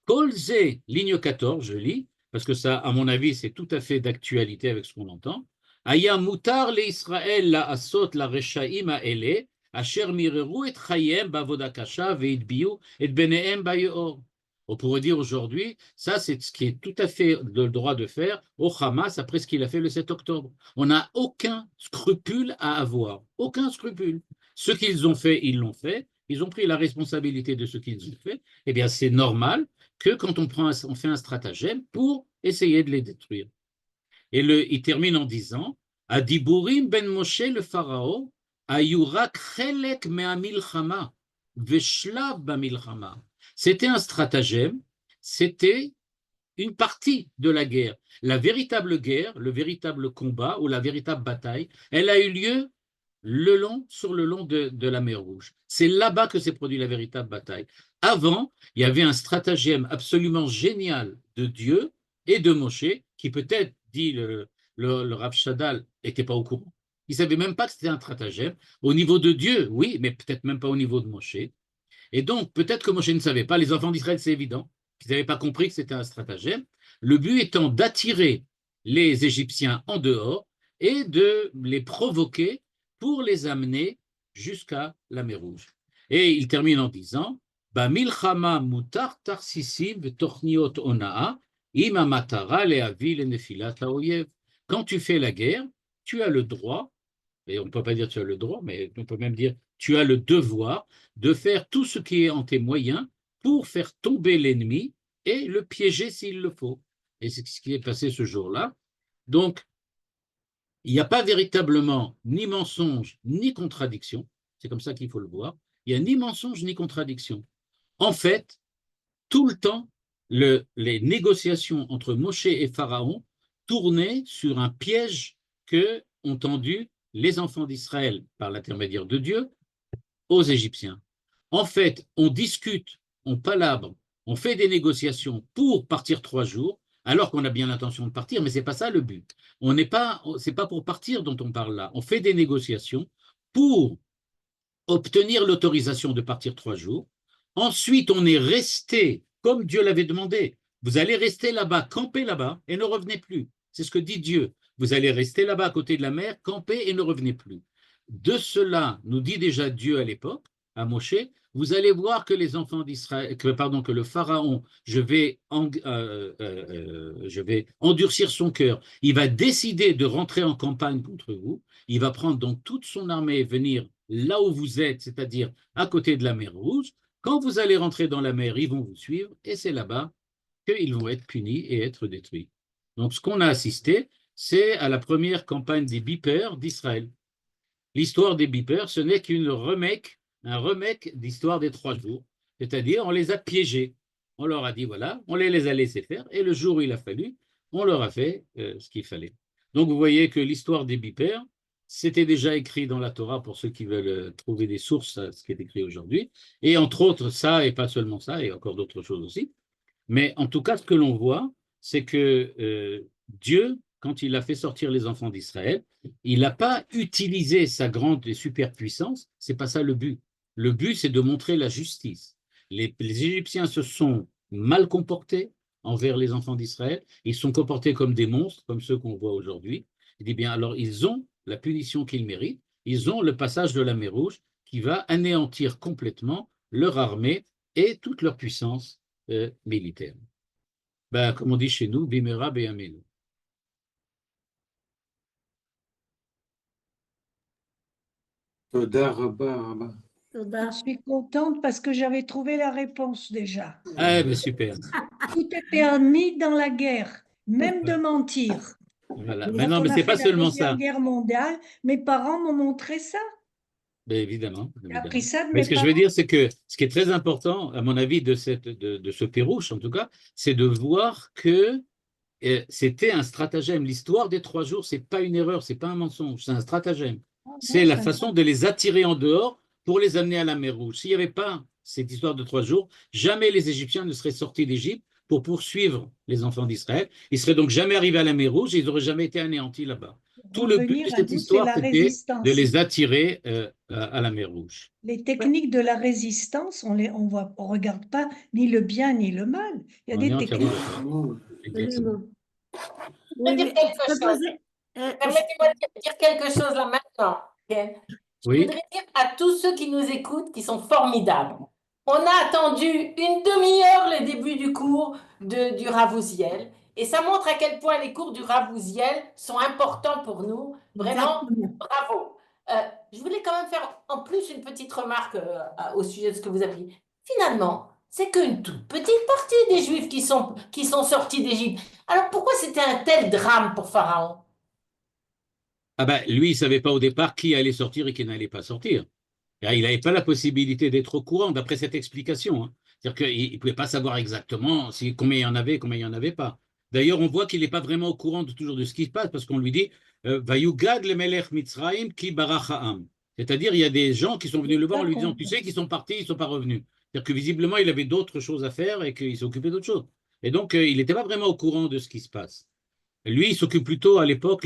Kolze, ligne 14, je lis, parce que ça, à mon avis, c'est tout à fait d'actualité avec ce qu'on entend. Aya mutar le Israël la asot la reshaim ha'ele, asher mireru et chayem bavoda kasha ve'itbiu et benehem bayeor. On pourrait dire aujourd'hui, ça c'est ce qui est tout à fait le droit de faire au Hamas après ce qu'il a fait le 7 octobre. On n'a aucun scrupule à avoir, aucun scrupule. Ce qu'ils ont fait, ils l'ont fait. Ils ont pris la responsabilité de ce qu'ils ont fait. Eh bien, c'est normal que quand on fait un stratagème pour essayer de les détruire. Et il termine en disant Adiburim ben Moshe le Pharaon, ayurak chelek me'amilchama, veshlav bamilchama. C'était un stratagème, c'était une partie de la guerre. La véritable guerre, le véritable combat ou la véritable bataille, elle a eu lieu sur le long de la mer Rouge. C'est là-bas que s'est produite la véritable bataille. Avant, il y avait un stratagème absolument génial de Dieu et de Moshe, qui peut-être, dit le Rav Shadal, n'était pas au courant. Il ne savait même pas que c'était un stratagème. Au niveau de Dieu, oui, mais peut-être même pas au niveau de Moshe. Et donc, peut-être que Moshe ne savait pas, les enfants d'Israël, c'est évident, qu'ils n'avaient pas compris que c'était un stratagème. Le but étant d'attirer les Égyptiens en dehors et de les provoquer pour les amener jusqu'à la mer Rouge. Et il termine en disant Bamilchama mutar tarsisim v'tochniot onaa im hamatara lehavi lenefilat haoyev. Quand tu fais la guerre, tu as le droit, et on ne peut pas dire tu as le droit, mais on peut même dire tu as le devoir de faire tout ce qui est en tes moyens pour faire tomber l'ennemi et le piéger s'il le faut. Et c'est ce qui est passé ce jour-là. Donc, il n'y a pas véritablement ni mensonge ni contradiction. C'est comme ça qu'il faut le voir. Il n'y a ni mensonge ni contradiction. En fait, tout le temps, les négociations entre Moshe et Pharaon tournaient sur un piège que ont tendu les enfants d'Israël par l'intermédiaire de Dieu aux Égyptiens. En fait, on discute, on palabre, on fait des négociations pour partir 3 jours, alors qu'on a bien l'intention de partir, mais ce n'est pas ça le but. C'est pas pour partir dont on parle là. On fait des négociations pour obtenir l'autorisation de partir 3 jours. Ensuite, on est resté, comme Dieu l'avait demandé. Vous allez rester là-bas, camper là-bas, et ne revenez plus. C'est ce que dit Dieu. Vous allez rester là-bas à côté de la mer, camper et ne revenez plus. De cela, nous dit déjà Dieu à l'époque, à Moshe, vous allez voir que les enfants d'Israël, que le Pharaon, je vais endurcir son cœur. Il va décider de rentrer en campagne contre vous. Il va prendre donc toute son armée et venir là où vous êtes, c'est-à-dire à côté de la mer Rouge. Quand vous allez rentrer dans la mer, ils vont vous suivre et c'est là-bas qu'ils vont être punis et être détruits. Donc, ce qu'on a assisté, c'est à la première campagne des Bipers d'Israël. L'histoire des Bipers, ce n'est un remake d'histoire des 3 jours. C'est-à-dire, on les a piégés. On leur a dit, voilà, on les a laissés faire. Et le jour où il a fallu, on leur a fait ce qu'il fallait. Donc, vous voyez que l'histoire des Bipers, c'était déjà écrit dans la Torah pour ceux qui veulent trouver des sources à ce qui est écrit aujourd'hui. Et entre autres, ça, et pas seulement ça, et encore d'autres choses aussi. Mais en tout cas, ce que l'on voit, c'est que Dieu, quand il a fait sortir les enfants d'Israël, il n'a pas utilisé sa grande et super puissance, ce n'est pas ça le but. Le but, c'est de montrer la justice. Les Égyptiens se sont mal comportés envers les enfants d'Israël, ils se sont comportés comme des monstres, comme ceux qu'on voit aujourd'hui. Il dit bien, alors ils ont la punition qu'ils méritent, ils ont le passage de la mer Rouge qui va anéantir complètement leur armée et toute leur puissance militaire. Ben, comme on dit chez nous, Bimera Beyamenu. Toda Rabba, Rabba. Je suis contente parce que j'avais trouvé la réponse déjà. Ah, ben super. Tout est permis dans la guerre, même de mentir. Voilà. Mais non, mais c'est pas seulement ça. La Deuxième Guerre mondiale, mes parents m'ont montré ça. Ben, évidemment. J'ai appris ça de Mais mes ce que je parents. veux dire, c'est que ce qui est très important, à mon avis, de ce Pérouche, en tout cas, c'est de voir que c'était un stratagème. L'histoire des 3 jours, c'est pas une erreur, c'est pas un mensonge, c'est un stratagème. C'est la façon de les attirer en dehors pour les amener à la mer Rouge. S'il n'y avait pas cette histoire de 3 jours, jamais les Égyptiens ne seraient sortis d'Égypte pour poursuivre les enfants d'Israël. Ils seraient donc jamais arrivés à la mer Rouge et ils n'auraient jamais été anéantis là-bas. Tout le but de cette histoire, c'était de les attirer à la mer Rouge. Les techniques de la résistance, on regarde pas ni le bien ni le mal. Il y a des techniques. Oui, Permettez-moi de dire quelque chose là maintenant. Ok. Je Oui. voudrais dire à tous ceux qui nous écoutent qui sont formidables. On a attendu une demi-heure le début du cours du Ravouziel. Et ça montre à quel point les cours du Ravouziel sont importants pour nous. Vraiment, Exactement. bravo. Je voulais quand même faire en plus une petite remarque au sujet de ce que vous avez dit. Finalement, c'est qu'une toute petite partie des Juifs qui sont sortis d'Égypte. Alors pourquoi c'était un tel drame pour Pharaon? Ah ben, lui, il ne savait pas au départ qui allait sortir et qui n'allait pas sortir. Et il n'avait pas la possibilité d'être au courant, d'après cette explication, hein. C'est-à-dire qu'il ne pouvait pas savoir exactement combien il y en avait et combien il n'y en avait pas. D'ailleurs, on voit qu'il n'est pas vraiment au courant toujours de ce qui se passe, parce qu'on lui dit Vayugad le melech Mitzrayim ki barach ha'am. C'est-à-dire, il y a des gens qui sont venus le voir en lui disant tu sais qu'ils sont partis, ils ne sont pas revenus. C'est-à-dire que visiblement, il avait d'autres choses à faire et qu'il s'occupait d'autres choses. Et donc, il n'était pas vraiment au courant de ce qui se passe. Lui, il s'occupe plutôt à l'époque,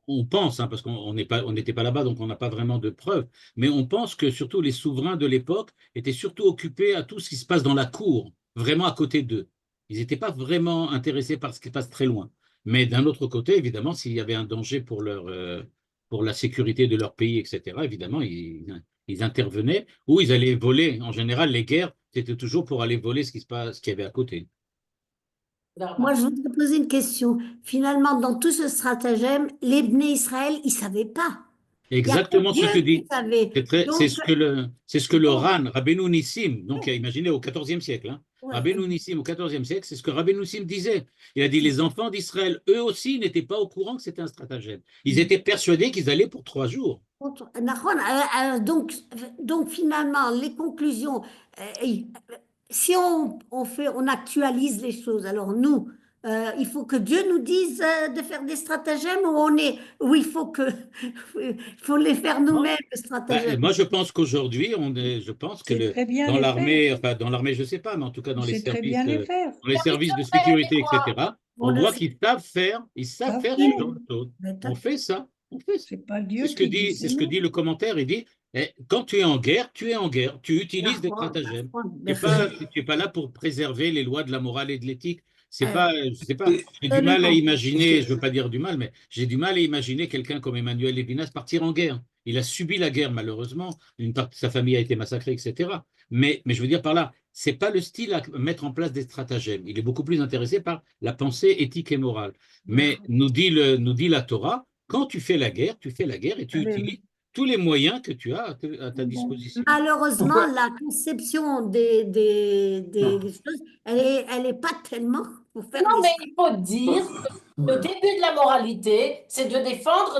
on pense, hein, parce qu'on n'était pas là-bas, donc on n'a pas vraiment de preuves, mais on pense que surtout les souverains de l'époque étaient surtout occupés à tout ce qui se passe dans la cour, vraiment à côté d'eux. Ils n'étaient pas vraiment intéressés par ce qui se passe très loin. Mais d'un autre côté, évidemment, s'il y avait un danger pour la sécurité de leur pays, etc., évidemment, ils intervenaient ou ils allaient voler. En général, les guerres, c'était toujours pour aller voler ce qu'il y avait à côté. Moi, je voudrais poser une question. Finalement, dans tout ce stratagème, les Bnei Israël, ils ne savaient pas. Exactement ce que Dieu qui dit. savait. C'est ce que le donc- Ran, Rabbeinu Nissim, donc imaginez au XIVe siècle, hein, Ouais. Rabbeinu Nissim au XIVe siècle, c'est ce que Rabbeinu Nissim disait. Il a dit les enfants d'Israël, eux aussi, n'étaient pas au courant que c'était un stratagème. Ils étaient persuadés qu'ils allaient pour 3 jours. Donc, finalement, les conclusions, si on actualise les choses, alors nous, il faut que Dieu nous dise de faire des stratagèmes ou il faut les faire nous-mêmes, les stratagèmes. Moi, je pense qu'aujourd'hui, je pense que C'est très bien dans les l'armée, faire. enfin dans l'armée, je ne sais pas, mais en tout cas dans les C'est très services, bien les faire. dans les services de Service secret, sécurité, etc., On on le voit fait. qu'ils savent Ça faire fait. ce genre de choses. Mais On fait ça, on fait ça. C'est pas C'est Dieu ce que qui dit, dit, c'est c'est ce que nous. dit le commentaire. Il dit, quand tu es en guerre, tu es en guerre. Tu utilises des stratagèmes. Tu es pas là pour préserver les lois de la morale et de l'éthique. C'est pas, je sais pas. J'ai du mal à imaginer, je veux pas dire du mal, mais j'ai du mal à imaginer quelqu'un comme Emmanuel Levinas partir en guerre. Il a subi la guerre, malheureusement. Une partie de sa famille a été massacrée, etc. Mais je veux dire par là, c'est pas le style à mettre en place des stratagèmes. Il est beaucoup plus intéressé par la pensée éthique et morale. Mais nous dit la Torah, quand tu fais la guerre et tu utilises tous les moyens que tu as à ta disposition. Malheureusement, la conception des choses, elle est pas tellement pour faire Non, des mais il faut dire que le début de la moralité, c'est de défendre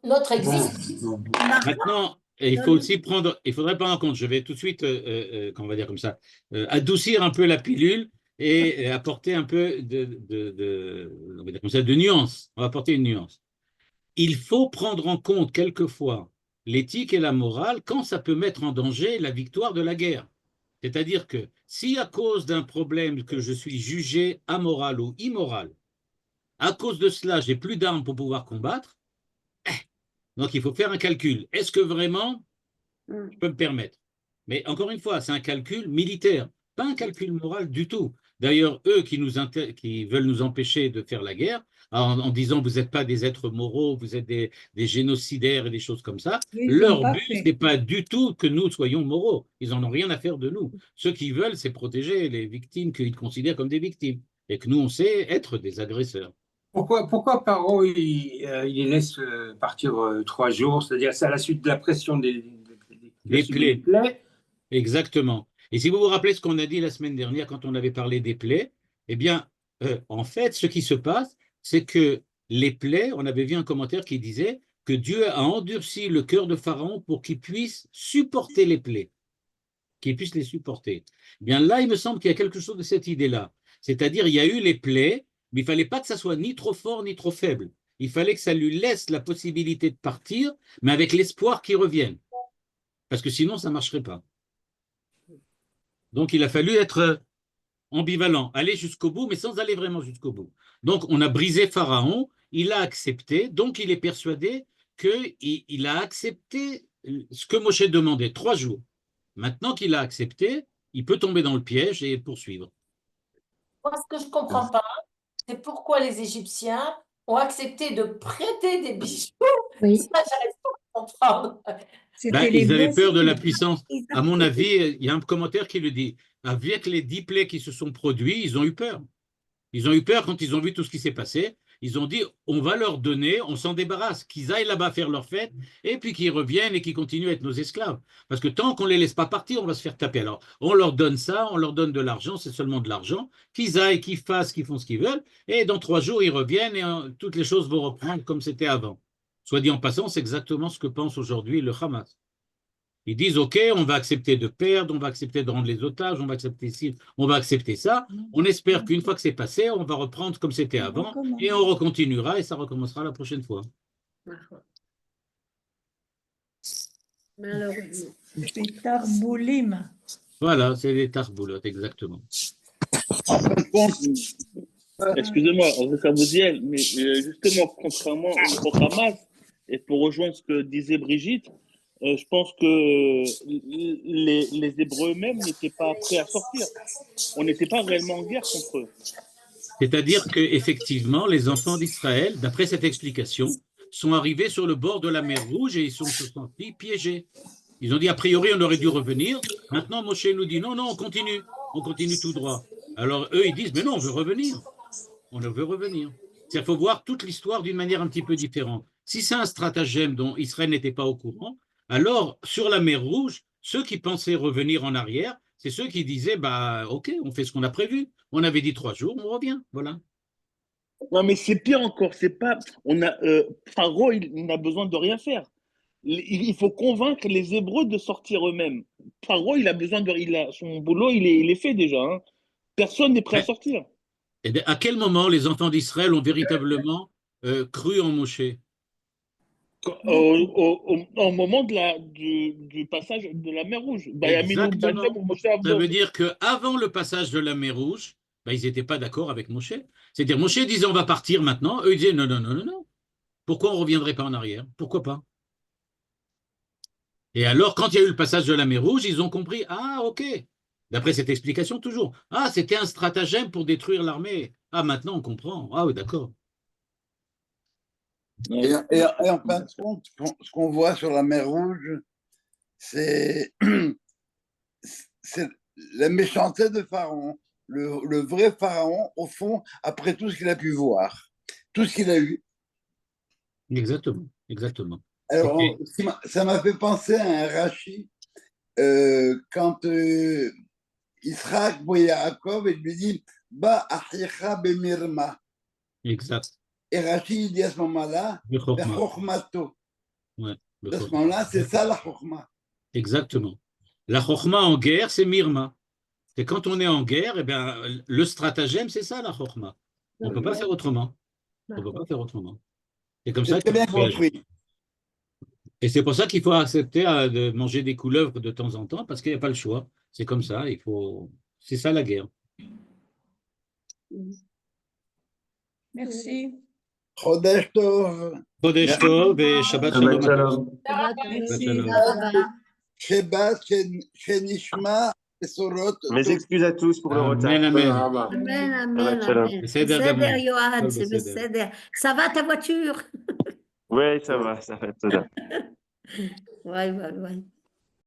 notre existence. Maintenant, il faudrait prendre en compte, je vais tout de suite, comment on va dire comme ça, adoucir un peu la pilule et apporter un peu on va dire comme ça, de nuance. On va apporter une nuance. Il faut prendre en compte quelquefois l'éthique et la morale quand ça peut mettre en danger la victoire de la guerre. C'est-à-dire que si à cause d'un problème que je suis jugé amoral ou immoral, à cause de cela, j'ai plus d'armes pour pouvoir combattre, donc il faut faire un calcul. Est-ce que vraiment je peux me permettre? Mais encore une fois, c'est un calcul militaire, pas un calcul moral du tout. D'ailleurs, eux qui veulent nous empêcher de faire la guerre, en disant vous n'êtes pas des êtres moraux, vous êtes des génocidaires et des choses comme ça, Ils l'ont leur pas but, fait. ce n'est pas du tout que nous soyons moraux. Ils n'en ont rien à faire de nous. Ce qu'ils veulent, c'est protéger les victimes qu'ils considèrent comme des victimes. Et que nous, on sait être des agresseurs. Pourquoi Paro il les laisse partir 3 jours? C'est-à-dire c'est à la suite de la pression Des plaies. Exactement. Et si vous vous rappelez ce qu'on a dit la semaine dernière quand on avait parlé des plaies, eh bien, en fait, ce qui se passe, c'est que les plaies, on avait vu un commentaire qui disait que Dieu a endurci le cœur de Pharaon pour qu'il puisse supporter les plaies, qu'il puisse les supporter. Eh bien là, il me semble qu'il y a quelque chose de cette idée-là. C'est-à-dire, il y a eu les plaies, mais il ne fallait pas que ça soit ni trop fort ni trop faible. Il fallait que ça lui laisse la possibilité de partir, mais avec l'espoir qu'il revienne. Parce que sinon, ça ne marcherait pas. Donc, il a fallu être ambivalent, aller jusqu'au bout, mais sans aller vraiment jusqu'au bout. Donc, on a brisé Pharaon, il a accepté, donc il est persuadé qu'il a accepté ce que Moshe demandait, 3 jours. Maintenant qu'il a accepté, il peut tomber dans le piège et poursuivre. Moi, ce que je ne comprends pas, c'est pourquoi les Égyptiens ont accepté de prêter des bijoux. Oui. Ça, j'arrive pas à comprendre. C'était les Ils avaient bons peur de la signes. puissance. Ils À mon ont- avis, il y a un commentaire qui le dit. Avec les 10 plaies qui se sont produits, ils ont eu peur. Ils ont eu peur quand ils ont vu tout ce qui s'est passé. Ils ont dit, on va leur donner, on s'en débarrasse, qu'ils aillent là-bas faire leur fête, et puis qu'ils reviennent et qu'ils continuent à être nos esclaves. Parce que tant qu'on ne les laisse pas partir, on va se faire taper. Alors, on leur donne ça, on leur donne de l'argent, c'est seulement de l'argent, qu'ils aillent, qu'ils fassent, qu'ils font ce qu'ils veulent, et dans 3 jours, ils reviennent et toutes les choses vont reprendre comme c'était avant. Soit dit en passant, c'est exactement ce que pense aujourd'hui le Hamas. Ils disent, OK, on va accepter de perdre, on va accepter de rendre les otages, on va accepter ci, on va accepter ça. On espère qu'une fois que c'est passé, on va reprendre comme c'était On avant recommence. et on recontinuera et ça recommencera la prochaine fois. Malheureusement. C'est Tarboulim. Voilà, c'est des tarboulottes, exactement. Excusez-moi, Ravouziel, mais justement, contrairement au Hamas, et pour rejoindre ce que disait Brigitte, je pense que les Hébreux eux-mêmes n'étaient pas prêts à sortir. On n'était pas réellement en guerre contre eux. C'est-à-dire qu'effectivement, les enfants d'Israël, d'après cette explication, sont arrivés sur le bord de la mer Rouge et ils se sont sentis piégés. Ils ont dit, a priori, on aurait dû revenir. Maintenant, Moshe nous dit, non, non, on continue tout droit. Alors, eux, ils disent, mais non, on veut revenir. On veut revenir. Il faut voir toute l'histoire d'une manière un petit peu différente. Si c'est un stratagème dont Israël n'était pas au courant, alors, sur la mer Rouge, ceux qui pensaient revenir en arrière, c'est ceux qui disaient, bah, OK, on fait ce qu'on a prévu. On avait dit 3 jours, on revient, voilà. Non, mais c'est pire encore. C'est pas. Pharaon, il n'a besoin de rien faire. Il faut convaincre les Hébreux de sortir eux-mêmes. Pharaon, il a besoin de. Son boulot, il est fait déjà. Hein. Personne n'est prêt à sortir. Et bien, à quel moment les enfants d'Israël ont véritablement cru en Moshe? Au moment du passage de la mer Rouge. Exactement. Ça veut dire qu'avant le passage de la mer Rouge, ben, ils n'étaient pas d'accord avec Moshe. C'est-à-dire, Moshe disait on va partir maintenant. Eux, ils disaient non, non, non, non, non. Pourquoi on ne reviendrait pas en arrière? Pourquoi pas? Et alors, quand il y a eu le passage de la mer Rouge, ils ont compris, ah, OK. D'après cette explication, toujours. Ah, c'était un stratagème pour détruire l'armée. Ah, maintenant, on comprend. Ah oui, d'accord. Et en fin de compte, ce qu'on voit sur la mer Rouge, c'est la méchanceté de Pharaon. Le vrai Pharaon, au fond, après tout ce qu'il a pu voir, tout ce qu'il a eu. Exactement, exactement. Alors, ça m'a fait penser à un Rashi, quand Israël voit Yaakov et lui dit « Ba achicha bemirma ». Exact. Et Rashi dit à ce moment-là « Bechokmato ». Ouais, à ce moment-là, c'est ça la chokma. Exactement. La chokma en guerre, c'est mirma. Et quand on est en guerre, eh bien, le stratagème, c'est ça la chokma. On ne peut pas faire autrement. On ne peut pas faire autrement. C'est comme ça C'est bien compris. Et c'est pour ça qu'il faut accepter de manger des couleuvres de temps en temps, parce qu'il n'y a pas le choix. C'est comme ça, il faut. C'est ça la guerre. Merci. Chodesh Tov. Chodesh Tov et Shabbat Shalom. Shabbat Shenishma et Sorot. Mes excuses à tous pour le retard. Amen. Amen. Besséder, Yohan, c'est Besséder. Ça va ta voiture? Oui, ça va, ça va. Ouais.